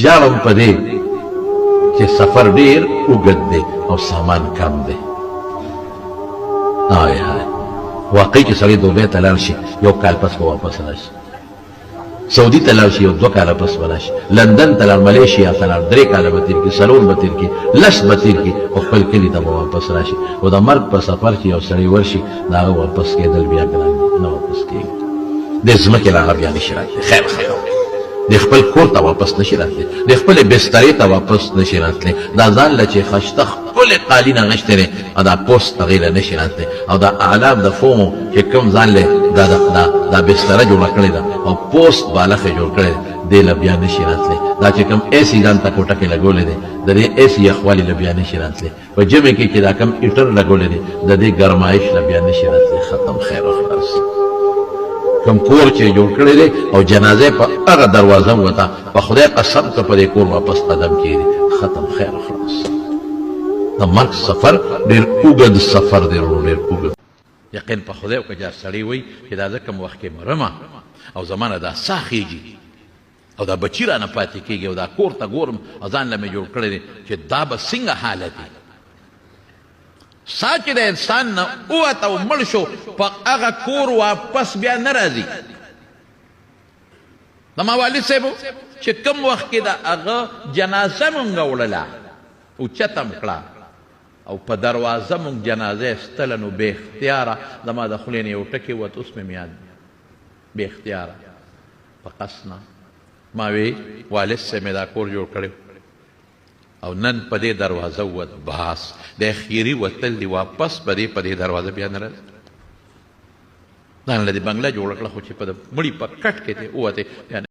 ژاړم په دې چې سفر ډېر اوږد دی او سامان کم دی. آی هاي واقعي چې سړی دوبۍ ته لاړ شي یو کال پس به واپس راشي، سعودي ته لاړ شي یو 2 کاله پس به راشي، لندن ته لاړ، ملیشیا ته لاړ 3 کاله به تېر کړي، څلور به تېر کړي، لس به تېر کړي او خپل کلي ته به واپس راشي. خو د مرګ په سفر چې یو سړی ورشي د هغه واپس کېدل بیا ګران دي، نه واپس کېږي. د ځمکې له هغه بیا نشي راتلی، خیر د خپل کور ته واپس نشي راتلی، د خپلې بسترې ته واپس نشي راتلی. دا ځان له چې خشته ښکلې قالین اغوښتی دی او دا پوست هغې له نشي راتلی، او دا اعلام د فومو چې کوم ځان له دا بستره جوړه کړې ده او پوست بالښ یې جوړ کړی دی، دې له بیا نشي راتلی. دا چې کوم ایسي ځان ته کوټه کې لګولی دی د دې ایسي یخوالي له بیا نشي راتلی. په ژمي کې چې دا کوم هیټر لګولی دی د دې ګرمایش له بیا نشي راتلی. ختم، خیر و خلاص. کوم کور چې جوړ کړی دی او جنازه په هغه دروازه وته، په خدای قسم که په دې کور واپس قدم کېږدي، ختم، خیر و خلاص. د مرګ سفر ډېر اوږد سفر دی، ډېر اوږد. یقین په خدای وکړه چې سړی وایي چې دا زه کوم وخت کې مرمه او زما نه دا ساه خېږي او دا بچي رانه پاتې کېږي او دا کور ته ګورم او ځان له مې جوړ کړی دی چې دا به څنګه حالت وي. ساه چې د انسان نه ووته او مړ شو، په هغه کور واپس بیا نه راځي. زما والد صاحب چې کوم وخت کې د هغه جنازه مونږ وړله اوچته م کړه او په دروازه مونږ جنازه ایستله، نو بې اختیاره زما د خولې نه یو ټکې ووت، اوس مې یاد بې اختیاره په قصد نه. ما وی والد صاحب مې دا کور جوړ کړی او نن په دې دروازه ووت، بس د اخیري وتل دی، واپس په دې دروازه بیا نه راځي. ځان له دې بنګله جوړه کړه خو چې په د مړي په کټ کې دی ووتې